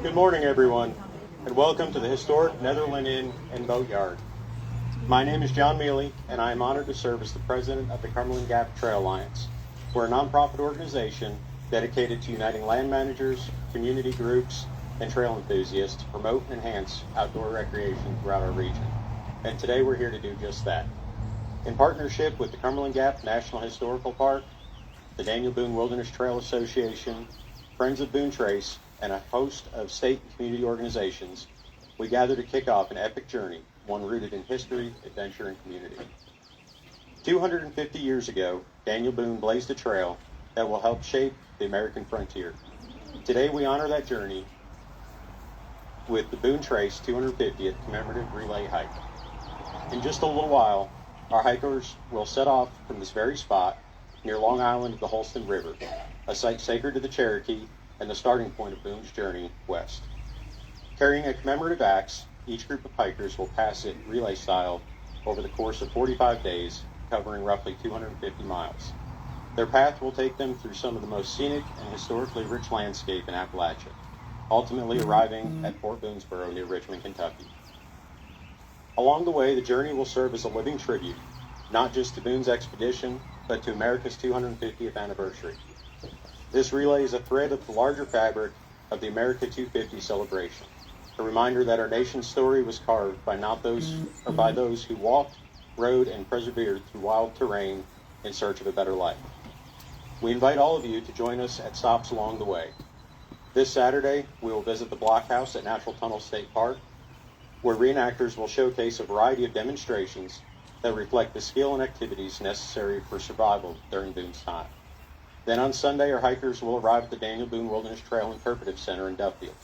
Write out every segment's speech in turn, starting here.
Good morning, everyone, and welcome to the historic Netherland Inn and Boatyard. My name is John Mealy, and I am honored to serve as the president of the Cumberland Gap Trail Alliance. We're a nonprofit organization dedicated to uniting land managers, community groups, and trail enthusiasts to promote and enhance outdoor recreation throughout our region. And today we're here to do just that. In partnership with the Cumberland Gap National Historical Park, the Daniel Boone Wilderness Trail Association, Friends of Boone Trace, and a host of state and community organizations, we gather to kick off an epic journey, one rooted in history, adventure, and community. 250 years ago, Daniel Boone blazed a trail that will help shape the American frontier. Today we honor that journey with the Boone Trace 250th commemorative relay hike. In just a little while, our hikers will set off from this very spot near Long Island to the Holston River, a site sacred to the Cherokee and the starting point of Boone's journey west. Carrying a commemorative axe, each group of hikers will pass it relay style over the course of 45 days, covering roughly 250 miles. Their path will take them through some of the most scenic and historically rich landscape in Appalachia, ultimately arriving at Fort Boonesboro near Richmond, Kentucky. Along the way, the journey will serve as a living tribute, not just to Boone's expedition, but to America's 250th anniversary. This relay is a thread of the larger fabric of the America 250 celebration, a reminder that our nation's story was carved by those who walked, rode, and persevered through wild terrain in search of a better life. We invite all of you to join us at stops along the way. This Saturday, we will visit the Blockhouse at Natural Tunnel State Park, where reenactors will showcase a variety of demonstrations that reflect the skill and activities necessary for survival during Boone's time. Then on Sunday, our hikers will arrive at the Daniel Boone Wilderness Trail Interpretive Center in Duffield,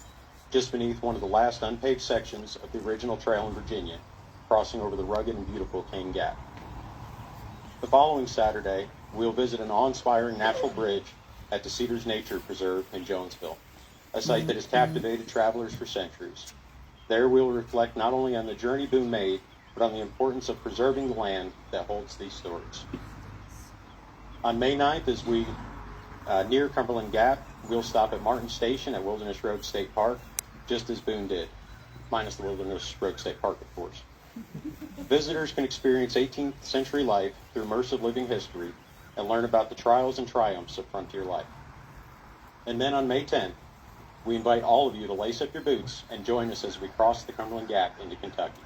just beneath one of the last unpaved sections of the original trail in Virginia, crossing over the rugged and beautiful Cane Gap. The following Saturday, we'll visit an awe-inspiring natural bridge at the Cedars Nature Preserve in Jonesville, a site that has captivated travelers for centuries. There we'll reflect not only on the journey Boone made, but on the importance of preserving the land that holds these stories. On May 9th, as we near Cumberland Gap, we'll stop at Martin Station at Wilderness Road State Park, just as Boone did, minus the Wilderness Road State Park, of course. Visitors can experience 18th century life through immersive living history and learn about the trials and triumphs of frontier life. And then on May 10th, we invite all of you to lace up your boots and join us as we cross the Cumberland Gap into Kentucky.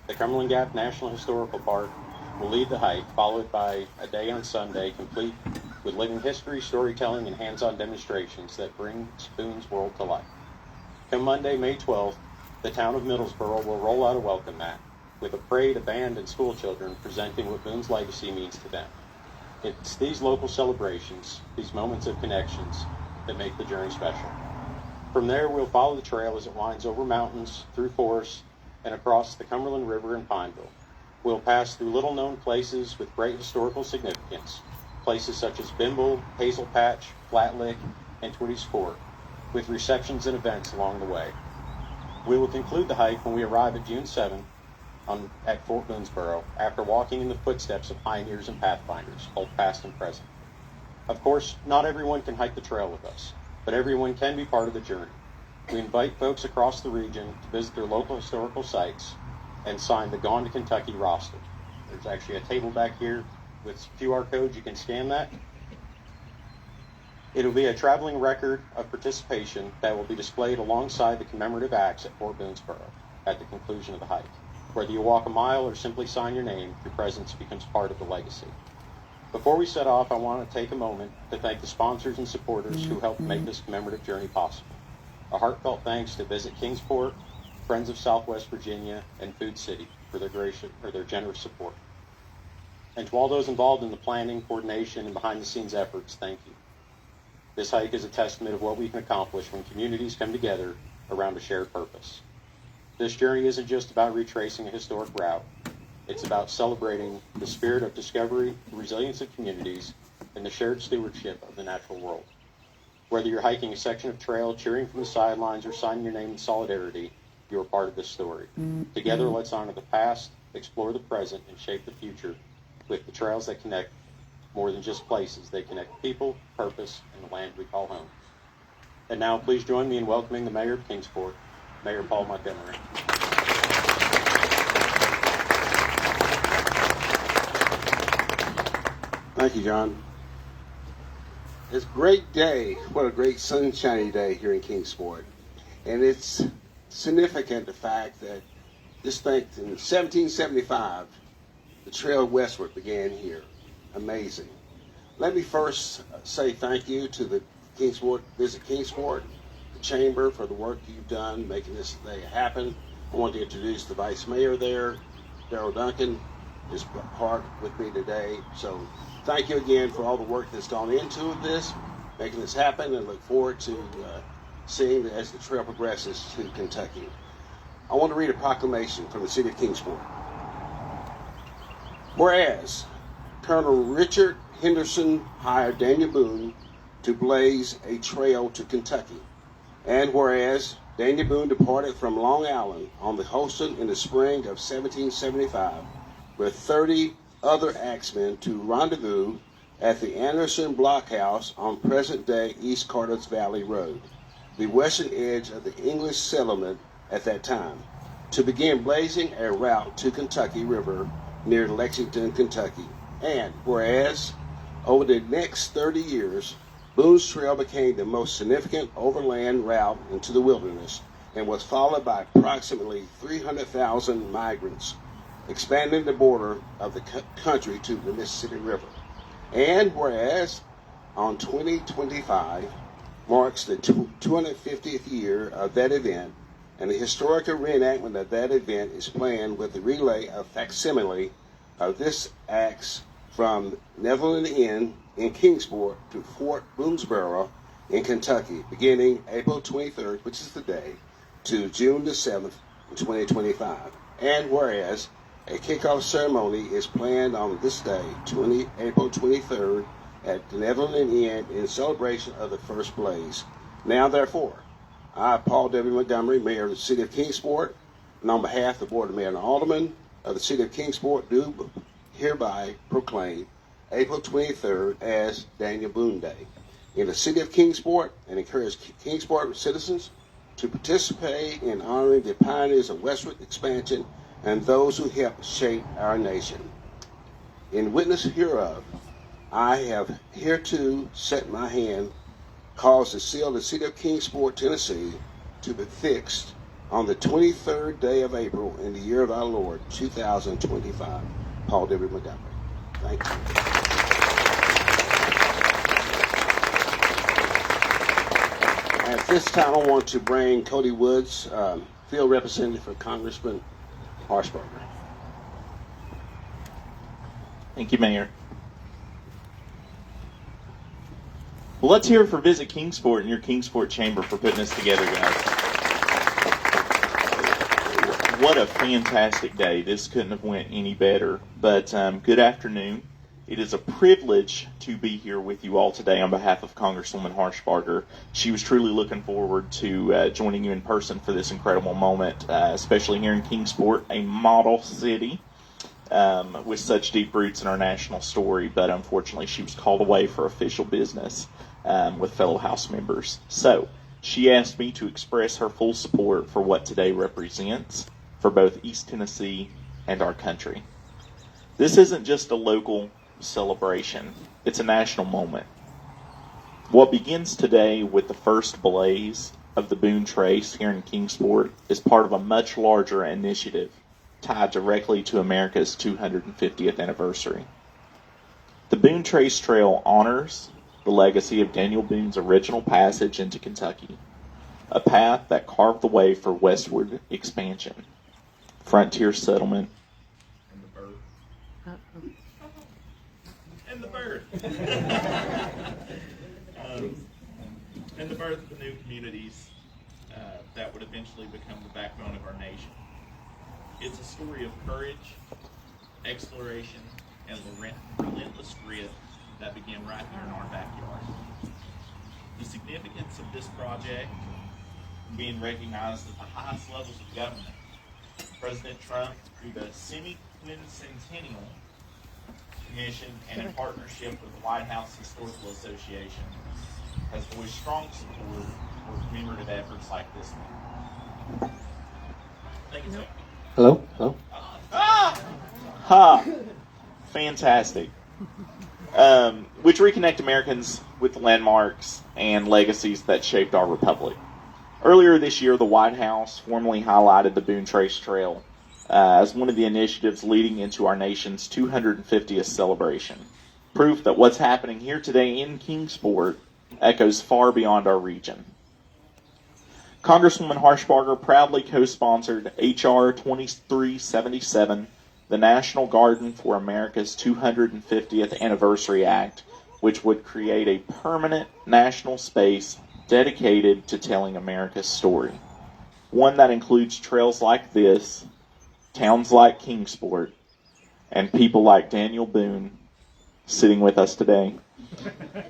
The Cumberland Gap National Historical Park will lead the hike, followed by a day on Sunday complete with living history, storytelling, and hands-on demonstrations that bring Boone's world to life. Come Monday, May 12th, the town of Middlesboro will roll out a welcome mat with a parade of band and school children presenting what Boone's legacy means to them. It's these local celebrations, these moments of connections, that make the journey special. From there, we'll follow the trail as it winds over mountains, through forests, and across the Cumberland River in Pineville. We'll pass through little-known places with great historical significance, places such as Bimble, Hazel Patch, Flat Lick, and Twitty's Fort, with receptions and events along the way. We will conclude the hike when we arrive at June 7th at Fort Boonesboro, after walking in the footsteps of pioneers and pathfinders, both past and present. Of course, not everyone can hike the trail with us, but everyone can be part of the journey. We invite folks across the region to visit their local historical sites and sign the Gone to Kentucky roster. There's actually a table back here with QR codes. You can scan that. It'll be a traveling record of participation that will be displayed alongside the commemorative axe at Fort Boonesboro at the conclusion of the hike. Whether you walk a mile or simply sign your name, your presence becomes part of the legacy. Before we set off, I want to take a moment to thank the sponsors and supporters who helped make this commemorative journey possible. A heartfelt thanks to Visit Kingsport, Friends of Southwest Virginia, and Food City for their generous support. And to all those involved in the planning, coordination, and behind-the-scenes efforts, thank you. This hike is a testament of what we can accomplish when communities come together around a shared purpose. This journey isn't just about retracing a historic route. It's about celebrating the spirit of discovery, the resilience of communities, and the shared stewardship of the natural world. Whether you're hiking a section of trail, cheering from the sidelines, or signing your name in solidarity, you are part of this story. Together, let's honor the past, explore the present, and shape the future with the trails that connect more than just places. They connect people, purpose, and the land we call home. And now please join me in welcoming the Mayor of Kingsport, Mayor Paul Montgomery. Thank you, John. It's a great day. What a great sunshiny day here in Kingsport. And it's significant, the fact that in 1775, the trail westward began here. Amazing. Let me first say thank you to the Visit Kingsport, the Chamber, for the work you've done making this day happen. I want to introduce the Vice Mayor there, Darrell Duncan, is part with me today. So thank you again for all the work that's gone into this, making this happen, and look forward to seeing as the trail progresses to Kentucky. I want to read a proclamation from the City of Kingsport. Whereas Colonel Richard Henderson hired Daniel Boone to blaze a trail to Kentucky, and whereas Daniel Boone departed from Long Island on the Holston in the spring of 1775 with 30 other axemen to rendezvous at the Anderson Blockhouse on present-day East Carter's Valley Road, the western edge of the English settlement at that time, to begin blazing a route to Kentucky River near Lexington, Kentucky. And whereas over the next 30 years, Boone's Trail became the most significant overland route into the wilderness and was followed by approximately 300,000 migrants, expanding the border of the country to the Mississippi River. And whereas on 2025 marks the 250th year of that event, and the historical reenactment of that event is planned with the relay of facsimile of this axe from Netherland Inn in Kingsport to Fort Boonesborough in Kentucky, beginning April 23rd, which is the day, to June the 7th, 2025. And whereas a kickoff ceremony is planned on this day, April 23rd, at the Netherland Inn in celebration of the first blaze. Now, therefore, I, Paul W. Montgomery, Mayor of the City of Kingsport, and on behalf of the Board of Mayor and Aldermen of the City of Kingsport, do hereby proclaim April 23rd as Daniel Boone Day in the City of Kingsport, and encourage Kingsport citizens to participate in honoring the pioneers of westward expansion and those who helped shape our nation. In witness hereof, I have hereto set my hand, caused the seal of the City of Kingsport, Tennessee, to be fixed on the 23rd day of April in the year of our Lord, 2025. Paul W. Montgomery. Thank you. At this time, I want to bring Cody Woods, field representative for Congressman Harshbarger. Thank you, Mayor. Well, let's hear it for Visit Kingsport and your Kingsport Chamber for putting this together, guys. What a fantastic day. This couldn't have went any better. But good afternoon. It is a privilege to be here with you all today on behalf of Congresswoman Harshbarger. She was truly looking forward to joining you in person for this incredible moment, especially here in Kingsport, a model city with such deep roots in our national story. But unfortunately, she was called away for official business with fellow House members. So she asked me to express her full support for what today represents for both East Tennessee and our country. This isn't just a local celebration, it's a national moment. What begins today with the first blaze of the Boone Trace here in Kingsport is part of a much larger initiative tied directly to America's 250th anniversary. The Boone Trace Trail honors the legacy of Daniel Boone's original passage into Kentucky, a path that carved the way for westward expansion, frontier settlement, and the birth. And the birth of the new communities that would eventually become the backbone of our nation. It's a story of courage, exploration, and relentless grit that began right here in our backyard. The significance of this project being recognized at the highest levels of government. President Trump, through the semi-quincentennial Commission and in partnership with the White House Historical Association, has voiced strong support for commemorative efforts like this one. Thank you, sir. Hello? Hello? Ha! Fantastic. Which reconnect Americans with landmarks and legacies that shaped our republic. Earlier this year, the White House formally highlighted the Boone Trace Trail as one of the initiatives leading into our nation's 250th celebration. Proof that what's happening here today in Kingsport echoes far beyond our region. Congresswoman Harshbarger proudly co-sponsored H.R. 2377, the National Garden for America's 250th Anniversary Act, which would create a permanent national space dedicated to telling America's story. One that includes trails like this, towns like Kingsport, and people like Daniel Boone, sitting with us today,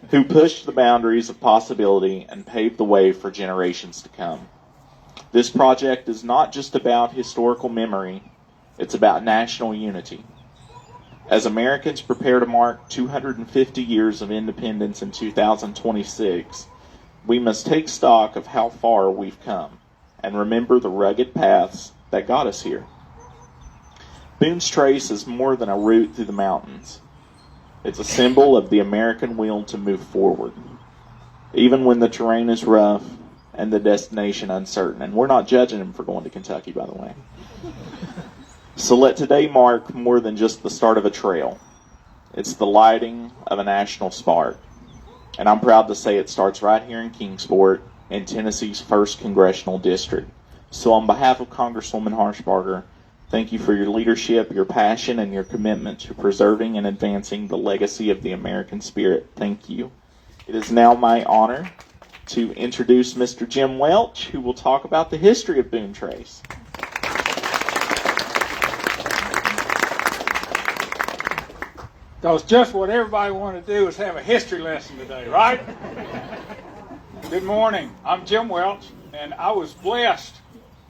who pushed the boundaries of possibility and paved the way for generations to come. This project is not just about historical memory, it's about national unity. As Americans prepare to mark 250 years of independence in 2026, we must take stock of how far we've come and remember the rugged paths that got us here. Boone's Trace is more than a route through the mountains. It's a symbol of the American will to move forward, even when the terrain is rough and the destination uncertain. And we're not judging him for going to Kentucky, by the way. So let today mark more than just the start of a trail. It's the lighting of a national spark. And I'm proud to say it starts right here in Kingsport, in Tennessee's 1st Congressional District. So on behalf of Congresswoman Harshbarger, thank you for your leadership, your passion, and your commitment to preserving and advancing the legacy of the American spirit. Thank you. It is now my honor to introduce Mr. Jim Welch, who will talk about the history of Boone Trace. Because just what everybody wanted to do is have a history lesson today, right? Good morning. I'm Jim Welch, and I was blessed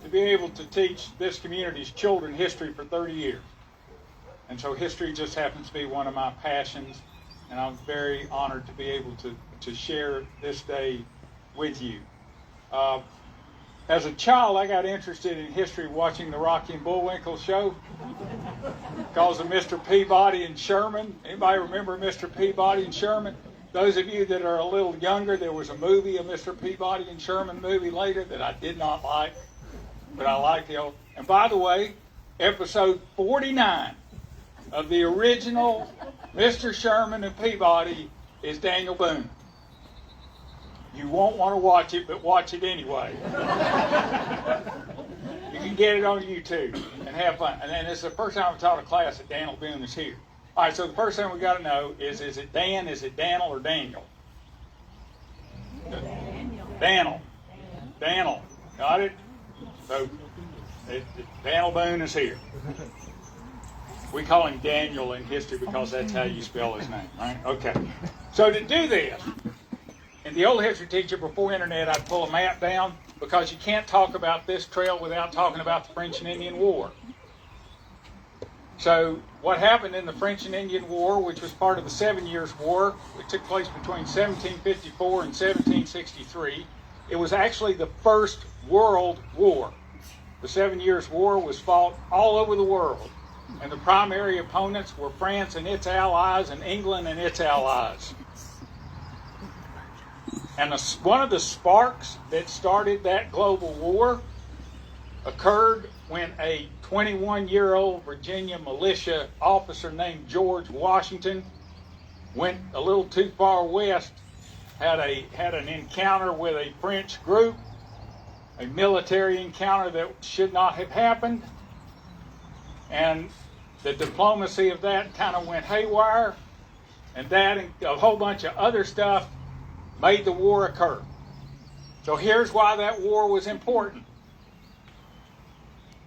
to be able to teach this community's children history for 30 years. And so history just happens to be one of my passions, and I'm very honored to be able to share this day with you. As a child, I got interested in history watching the Rocky and Bullwinkle show because of Mr. Peabody and Sherman. Anybody remember Mr. Peabody and Sherman? Those of you that are a little younger, there was a movie, a Mr. Peabody and Sherman movie later that I did not like, but I liked the old. And by the way, episode 49 of the original Mr. Sherman and Peabody is Daniel Boone. You won't want to watch it, but watch it anyway. You can get it on YouTube and have fun. And then it's the first time I've taught a class that Daniel Boone is here. All right, so the first thing we got to know is it Dan, is it Daniel, or Daniel? Daniel. Daniel. Got it? So Daniel Boone is here. We call him Daniel in history because that's how you spell his name, right? Okay. So to do this, and the old history teacher before internet, I'd pull a map down because you can't talk about this trail without talking about the French and Indian War. So what happened in the French and Indian War, which was part of the 7 Years' War, it took place between 1754 and 1763. It was actually the first world war. The 7 Years' War was fought all over the world, and the primary opponents were France and its allies and England and its allies. And one of the sparks that started that global war occurred when a 21-year-old Virginia militia officer named George Washington went a little too far west, had an encounter with a French group, a military encounter that should not have happened, and the diplomacy of that kind of went haywire, and that and a whole bunch of other stuff made the war occur. So here's why that war was important.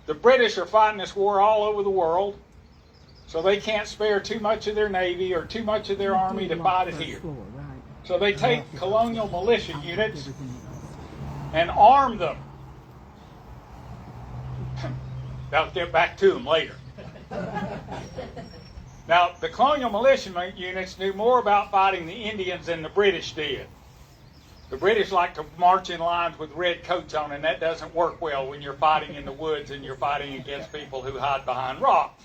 The British are fighting this war all over the world, so they can't spare too much of their navy or too much of their army to fight it here. So they take colonial militia units and arm them. I'll get back to them later. Now, the colonial militia units knew more about fighting the Indians than the British did. The British like to march in lines with red coats on, and that doesn't work well when you're fighting in the woods and you're fighting against people who hide behind rocks.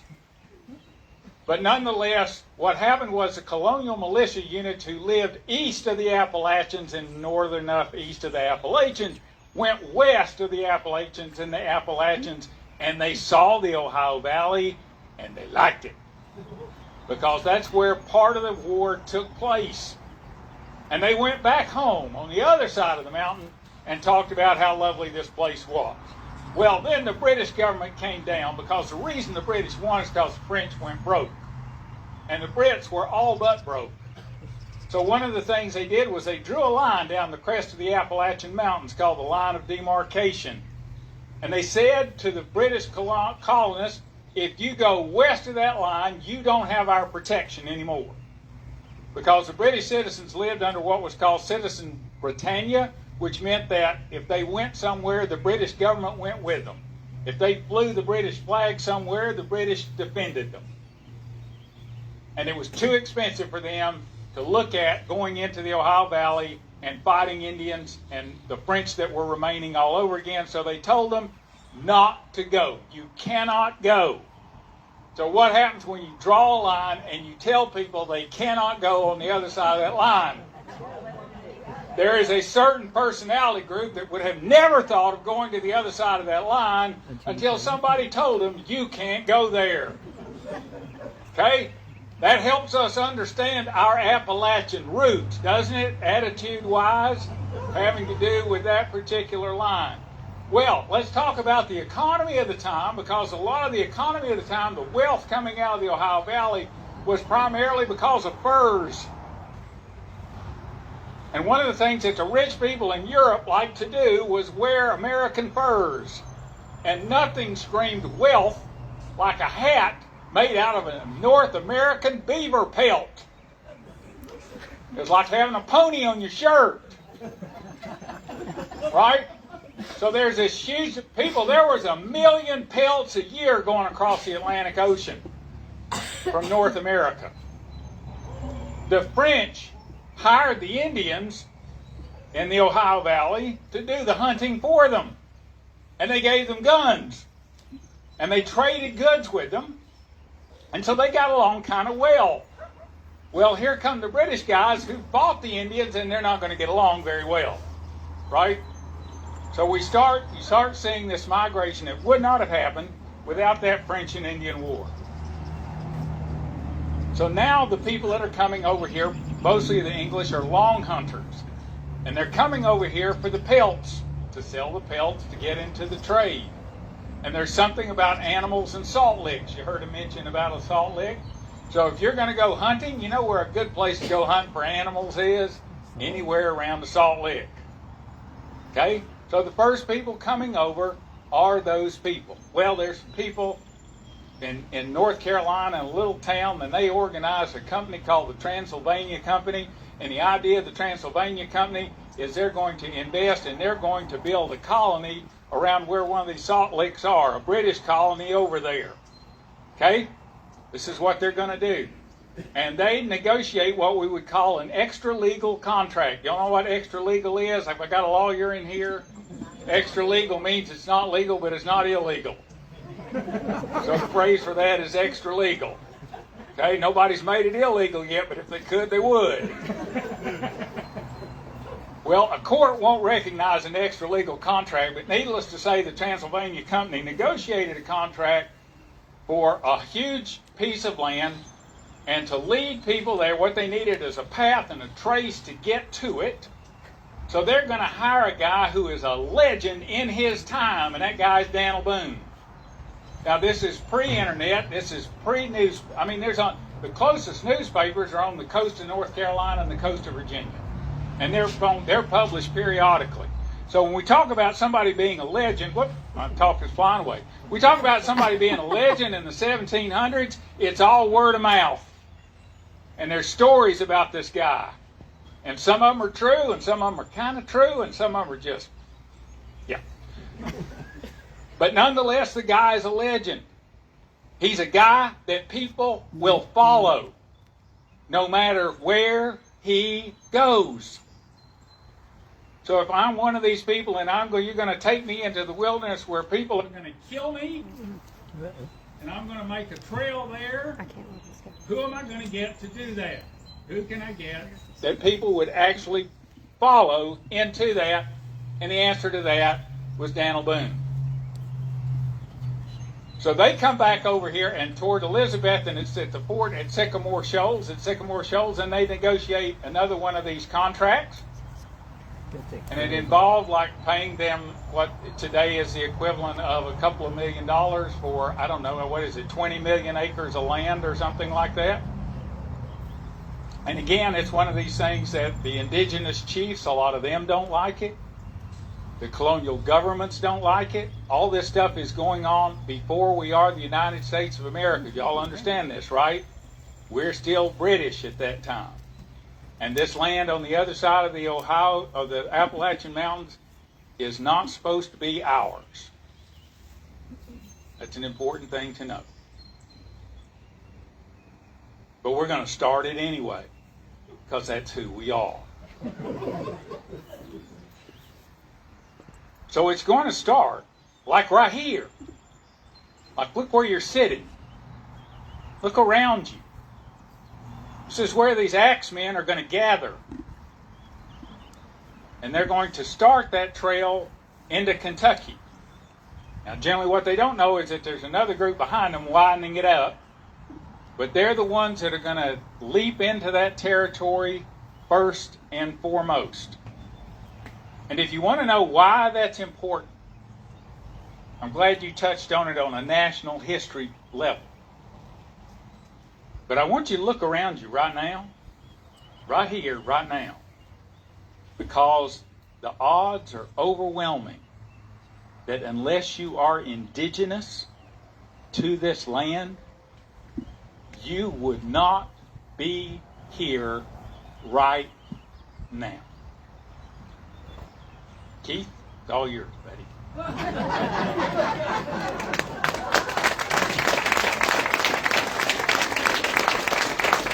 But nonetheless, what happened was the colonial militia units who lived east of the Appalachians and northern enough east of the Appalachians went west of the Appalachians and the Appalachians, and they saw the Ohio Valley, and they liked it. Because that's where part of the war took place. And they went back home on the other side of the mountain and talked about how lovely this place was. Well, then the British government came down, because the reason the British won is because the French went broke. And the Brits were all but broke. So one of the things they did was they drew a line down the crest of the Appalachian Mountains called the line of demarcation. And they said to the British colonists, if you go west of that line, you don't have our protection anymore. Because the British citizens lived under what was called Citizen Britannia, which meant that if they went somewhere, the British government went with them. If they flew the British flag somewhere, the British defended them. And it was too expensive for them to look at going into the Ohio Valley and fighting Indians and the French that were remaining all over again, so they told them not to go. You cannot go. So what happens when you draw a line and you tell people they cannot go on the other side of that line? There is a certain personality group that would have never thought of going to the other side of that line until somebody told them, you can't go there. Okay? That helps us understand our Appalachian roots, doesn't it? Attitude-wise, having to do with that particular line. Well, let's talk about the economy of the time, because a lot of the economy of the time, the wealth coming out of the Ohio Valley, was primarily because of furs. And one of the things that the rich people in Europe liked to do was wear American furs. And nothing screamed wealth like a hat made out of a North American beaver pelt. It was like having a pony on your shirt. Right? So there's this huge people. There was 1 million pelts a year going across the Atlantic Ocean from North America. The French hired the Indians in the Ohio Valley to do the hunting for them. And they gave them guns. And they traded goods with them. And so they got along kind of well. Well, here come the British guys who fought the Indians, and they're not going to get along very well. Right? So you start seeing this migration that would not have happened without that French and Indian War. So now the people that are coming over here, mostly the English, are long hunters. And they're coming over here for the pelts, to sell the pelts, to get into the trade. And there's something about animals and salt licks. You heard a mention about a salt lick? So if you're going to go hunting, you know where a good place to go hunt for animals is? Anywhere around the salt lick. Okay? So the first people coming over are those people. Well, there's people in North Carolina, in a little town, and they organized a company called the Transylvania Company. And the idea of the Transylvania Company is they're going to invest and they're going to build a colony around where one of these salt licks are, a British colony over there. Okay? This is what they're going to do. And they negotiate what we would call an extra-legal contract. Y'all know what extra-legal is? Have I got a lawyer in here? Extra-legal means it's not legal, but it's not illegal. So the phrase for that is extra-legal. Okay? Nobody's made it illegal yet, but if they could, they would. Well, a court won't recognize an extra-legal contract, but needless to say, the Transylvania Company negotiated a contract for a huge piece of land, and to lead people there, what they needed is a path and a trace to get to it. So they're going to hire a guy who is a legend in his time, and that guy's Daniel Boone. Now, this is pre-internet. This is pre-news. I mean, the closest newspapers are on the coast of North Carolina and the coast of Virginia, and they're published periodically. So when we talk about somebody being a legend, my talk is flying away. We talk about somebody being a legend in the 1700s. It's all word of mouth, and there's stories about this guy, and some of them are true, and some of them are kind of true, and some of them are just, yeah. But nonetheless, the guy is a legend. He's a guy that people will follow, no matter where he goes. So if I'm one of these people and you're going to take me into the wilderness where people are going to kill me, and I'm going to make a trail there, who am I going to get to do that? Who can I get that people would actually follow into that? And the answer to that was Daniel Boone. So they come back over here and toward Elizabeth, and it's at the fort at Sycamore Shoals, and they negotiate another one of these contracts. And it involved like paying them what today is the equivalent of a couple of $1 million for, I don't know, what is it, 20 million acres of land or something like that. And again, it's one of these things that the indigenous chiefs, a lot of them don't like it. The colonial governments don't like it. All this stuff is going on before we are the United States of America. Y'all understand this, right? We're still British at that time. And this land on the other side of the Appalachian Mountains is not supposed to be ours. That's an important thing to know. But we're going to start it anyway, because that's who we are. So it's going to start like right here. Like look where you're sitting. Look around you. This is where these axemen are going to gather. And they're going to start that trail into Kentucky. Now, generally what they don't know is that there's another group behind them widening it up. But they're the ones that are going to leap into that territory first and foremost. And if you want to know why that's important, I'm glad you touched on it on a national history level. But I want you to look around you right now, right here, right now, because the odds are overwhelming that unless you are indigenous to this land, you would not be here right now. Keith, it's all yours, buddy.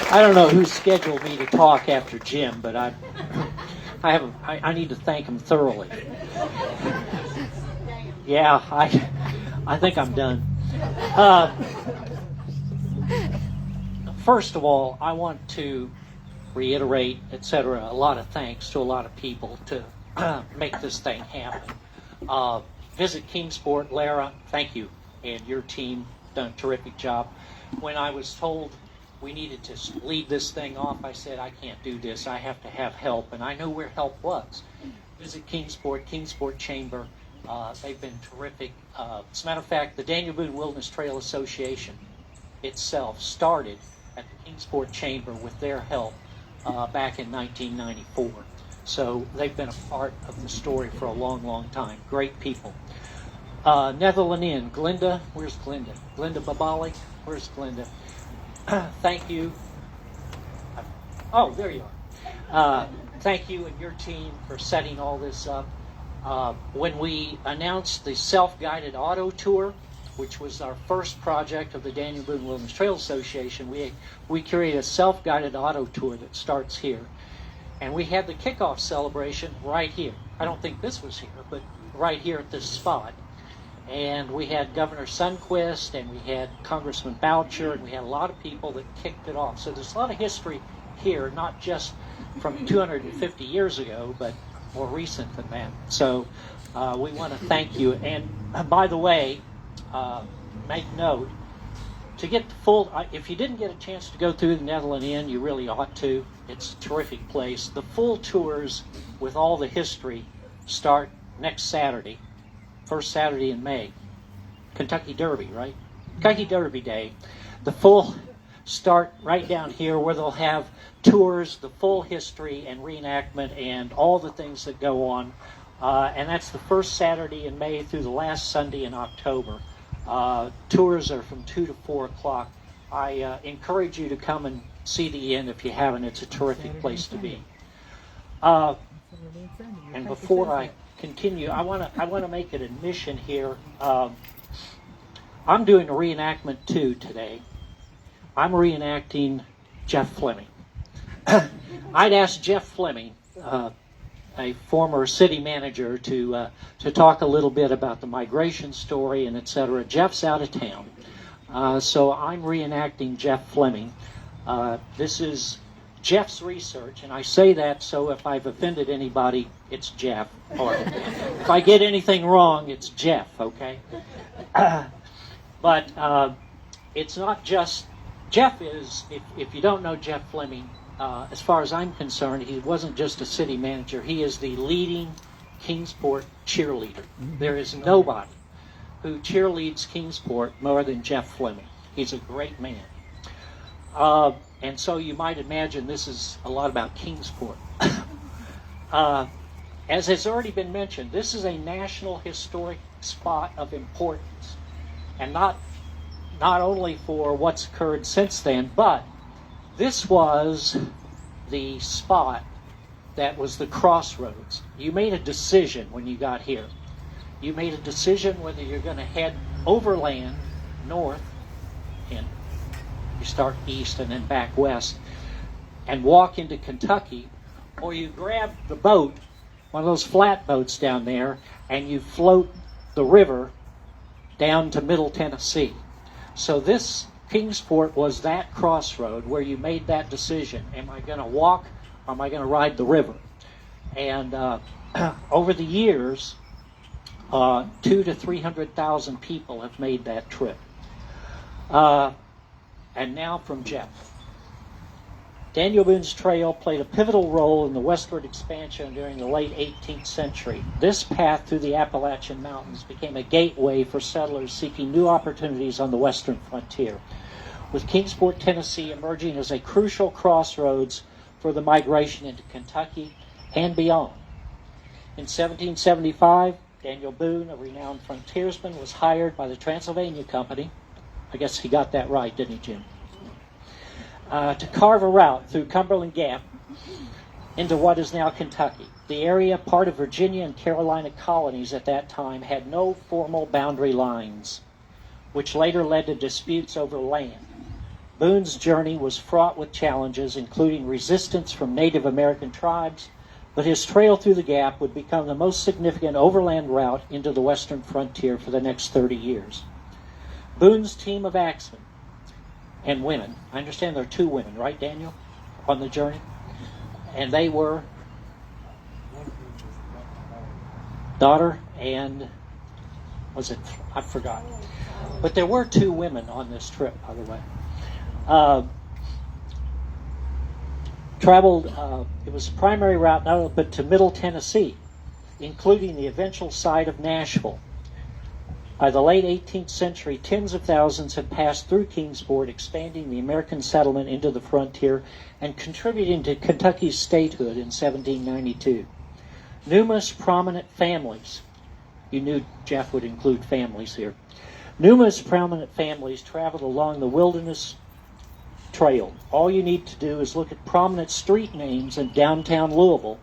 I don't know who scheduled me to talk after Jim, but I need to thank him thoroughly. Yeah, I think I'm done. First of all, I want to reiterate, etc., a lot of thanks to a lot of people to make this thing happen. Visit Kingsport, Lara, thank you, and your team done a terrific job. When I was told we needed to lead this thing off, I said, I can't do this. I have to have help, and I know where help was. Visit Kingsport Chamber. They've been terrific. As a matter of fact, the Daniel Boone Wilderness Trail Association itself started at the Kingsport Chamber with their help back in 1994. So they've been a part of the story for a long, long time. Great people. Netherland Inn, Glinda, where's Glinda? Glinda Babali, where's Glinda? Thank you. Oh, there you are. Thank you and your team for setting all this up. When we announced the self-guided auto tour, which was our first project of the Daniel Boone Wilderness Trail Association, we created a self-guided auto tour that starts here. And we had the kickoff celebration right here. I don't think this was here, but right here at this spot. And we had Governor Sundquist, and we had Congressman Boucher, and we had a lot of people that kicked it off. So there's a lot of history here, not just from 250 years ago, but more recent than that. So we want to thank you. And by the way, make note, to get the full, if you didn't get a chance to go through the Netherland Inn, you really ought to. It's a terrific place. The full tours with all the history start next Saturday, first Saturday in May. Kentucky Derby, right? Kentucky Derby Day. The full start right down here where they'll have tours, the full history and reenactment and all the things that go on. And that's the first Saturday in May through the last Sunday in October. Tours are from 2 to 4 o'clock. I encourage you to come and see the inn if you haven't. It's a terrific place to be. And before I continue, I want to make an admission here. I'm doing a reenactment too today. I'm reenacting Jeff Fleming. I'd asked Jeff Fleming a former city manager to talk a little bit about the migration story and et cetera. Jeff's out of town, so I'm reenacting Jeff Fleming. This is Jeff's research, and I say that so if I've offended anybody, it's Jeff. Or if I get anything wrong, it's Jeff, okay? But it's not just... Jeff is, if you don't know Jeff Fleming, as far as I'm concerned, he wasn't just a city manager. He is the leading Kingsport cheerleader. There is nobody who cheerleads Kingsport more than Jeff Fleming. He's a great man. And so you might imagine this is a lot about Kingsport. As has already been mentioned, this is a national historic spot of importance. And not only for what's occurred since then, but this was the spot that was the crossroads. You made a decision when you got here. You made a decision whether you're going to head overland, north, and you start east and then back west, and walk into Kentucky, or you grab the boat, one of those flat boats down there, and you float the river down to Middle Tennessee. So this Kingsport was that crossroad where you made that decision. Am I going to walk or am I going to ride the river? And over the years, 200,000 to 300,000 people have made that trip. And now from Jeff. Daniel Boone's Trail played a pivotal role in the westward expansion during the late 18th century. This path through the Appalachian Mountains became a gateway for settlers seeking new opportunities on the western frontier, with Kingsport, Tennessee emerging as a crucial crossroads for the migration into Kentucky and beyond. In 1775, Daniel Boone, a renowned frontiersman, was hired by the Transylvania Company. I guess he got that right, didn't he, Jim? To carve a route through Cumberland Gap into what is now Kentucky. The area, part of Virginia and Carolina colonies at that time, had no formal boundary lines, which later led to disputes over land. Boone's journey was fraught with challenges, including resistance from Native American tribes, but his trail through the Gap would become the most significant overland route into the western frontier for the next 30 years. Boone's team of axemen and women, I understand there are 2 women, right, Daniel, on the journey? And they were daughter and, was it, I forgot. But there were 2 women on this trip, by the way. Traveled, it was a primary route not only but to Middle Tennessee, including the eventual site of Nashville. By the late 18th century, tens of thousands had passed through Kingsport, expanding the American settlement into the frontier and contributing to Kentucky's statehood in 1792. Numerous prominent families, you knew Jeff would include families here, numerous prominent families traveled along the Wilderness Trail. All you need to do is look at prominent street names in downtown Louisville,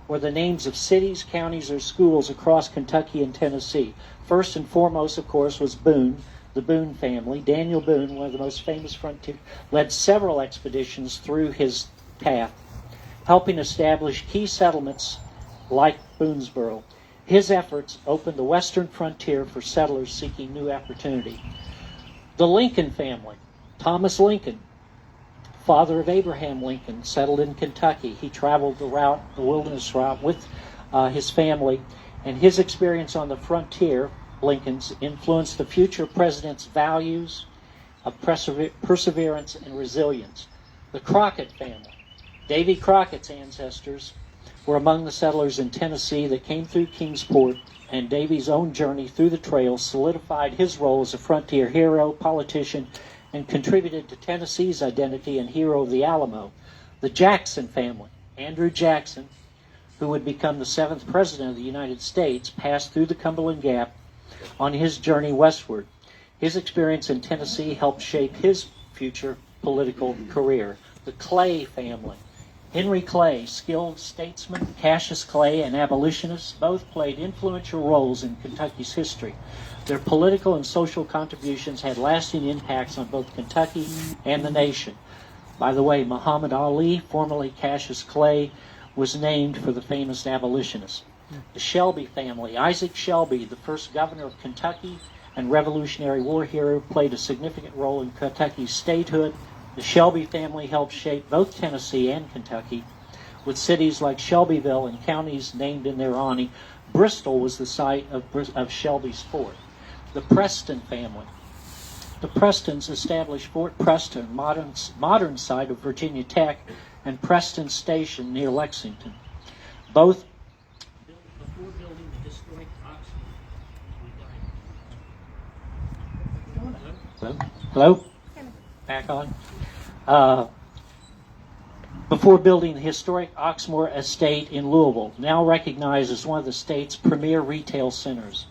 or the names of cities, counties, or schools across Kentucky and Tennessee. First and foremost, of course, was Boone, the Boone family. Daniel Boone, one of the most famous frontier, led several expeditions through his path, helping establish key settlements like Boonesboro. His efforts opened the western frontier for settlers seeking new opportunity. The Lincoln family, Thomas Lincoln, father of Abraham Lincoln, settled in Kentucky. He traveled the wilderness route with his family, and his experience on the frontier, Lincoln's, influenced the future president's values of perseverance and resilience. The Crockett family, Davy Crockett's ancestors, were among the settlers in Tennessee that came through Kingsport, and Davy's own journey through the trail solidified his role as a frontier hero, politician, and contributed to Tennessee's identity and hero of the Alamo. The Jackson family, Andrew Jackson, who would become the 7th president of the United States, passed through the Cumberland Gap on his journey westward. His experience in Tennessee helped shape his future political career. The Clay family, Henry Clay, skilled statesman, Cassius Clay, and abolitionist, both played influential roles in Kentucky's history. Their political and social contributions had lasting impacts on both Kentucky and the nation. By the way, Muhammad Ali, formerly Cassius Clay, was named for the famous abolitionist. The Shelby family, Isaac Shelby, the first governor of Kentucky and Revolutionary War hero, played a significant role in Kentucky's statehood. The Shelby family helped shape both Tennessee and Kentucky, with cities like Shelbyville and counties named in their honor. Bristol was the site of Shelby's fort. The Preston family. The Prestons established Fort Preston, modern site of Virginia Tech, and Preston Station near Lexington. Both before building the historic Oxford. Hello? Back on. Before building the historic Oxmoor Estate in Louisville, now recognized as one of the state's premier retail centers.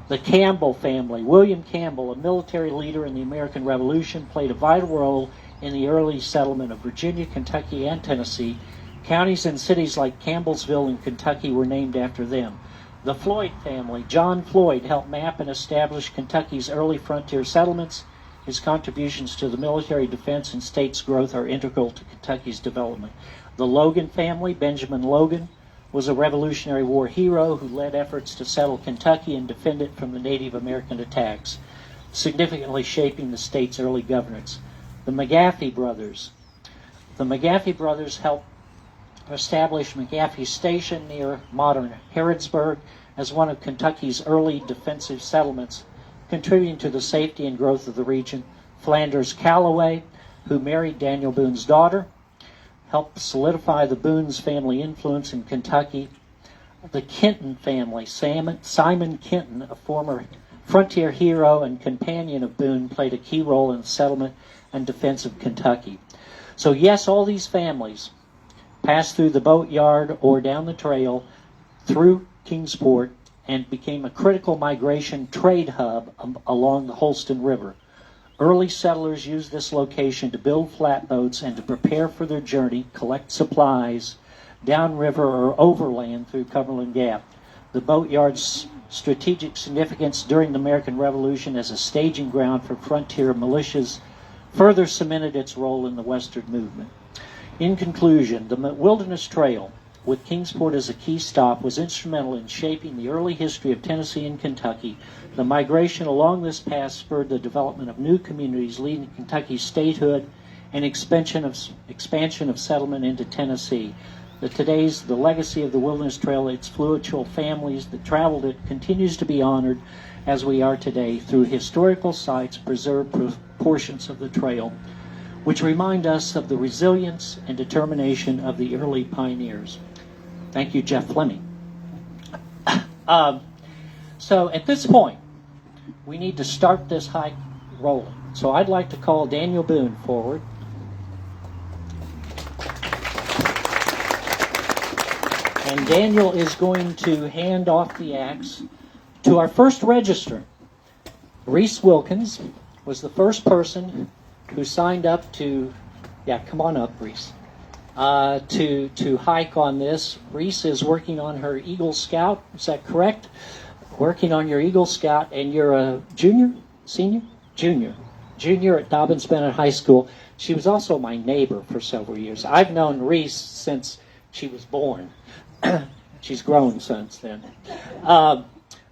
The Campbell family. William Campbell, a military leader in the American Revolution, played a vital role in the early settlement of Virginia, Kentucky, and Tennessee. Counties and cities like Campbellsville in Kentucky were named after them. The Floyd family. John Floyd helped map and establish Kentucky's early frontier settlements. His contributions to the military defense and state's growth are integral to Kentucky's development. The Logan family. Benjamin Logan was a Revolutionary War hero who led efforts to settle Kentucky and defend it from the Native American attacks, significantly shaping the state's early governance. The McGaffey brothers. The McGaffey brothers helped establish McGaffey Station near modern Harrodsburg as one of Kentucky's early defensive settlements, contributing to the safety and growth of the region. Flanders Calloway, who married Daniel Boone's daughter, helped solidify the Boone's family influence in Kentucky. The Kenton family. Simon Kenton, a former frontier hero and companion of Boone, played a key role in the settlement and defense of Kentucky. So yes, all these families passed through the Boatyard or down the trail through Kingsport and became a critical migration trade hub along the Holston River. Early settlers used this location to build flatboats and to prepare for their journey, collect supplies downriver or overland through Cumberland Gap. The Boatyard's strategic significance during the American Revolution as a staging ground for frontier militias further cemented its role in the Western movement. In conclusion, the Wilderness Trail, with Kingsport as a key stop, was instrumental in shaping the early history of Tennessee and Kentucky. The migration along this path spurred the development of new communities, leading to Kentucky's statehood and expansion of settlement into Tennessee. The legacy of the Wilderness Trail, its influential families that traveled it, continues to be honored as we are today through historical sites, preserved portions of the trail, which remind us of the resilience and determination of the early pioneers. Thank you, Jeff Fleming. So at this point, we need to start this hike rolling. So I'd like to call Daniel Boone forward. And Daniel is going to hand off the axe to our first registrant. Reese Wilkins was the first person who signed up to, come on up, Reese, to hike on this. Reese is working on her Eagle Scout, is that correct? Working on your Eagle Scout, and you're a junior? Junior at Dobbins Bennett High School. She was also my neighbor for several years. I've known Reese since she was born. She's grown since then.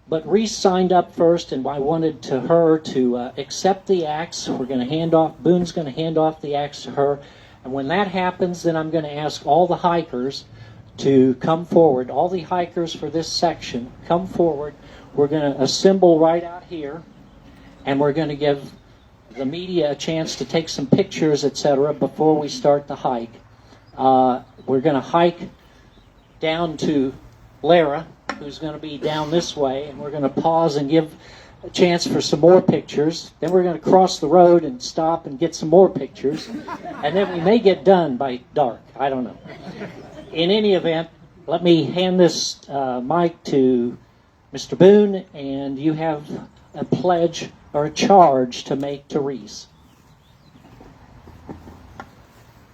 But Reese signed up first, and I wanted her to accept the axe. Boone's going to hand off the axe to her. And when that happens, then I'm going to ask all the hikers to come forward. All the hikers for this section, come forward. We're going to assemble right out here, and we're going to give the media a chance to take some pictures, etc., before we start the hike. We're going to hike down to Lara, who's going to be down this way, and we're going to pause and give a chance for some more pictures. Then we're going to cross the road and stop and get some more pictures, and then we may get done by dark. I don't know. In any event, let me hand this mic to Mr. Boone, and you have a pledge or a charge to make to Reese.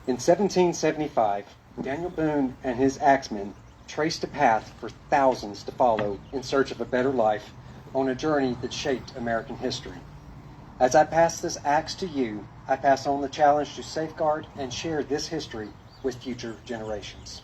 In 1775, Daniel Boone and his axemen traced a path for thousands to follow in search of a better life on a journey that shaped American history. As I pass this axe to you, I pass on the challenge to safeguard and share this history with future generations.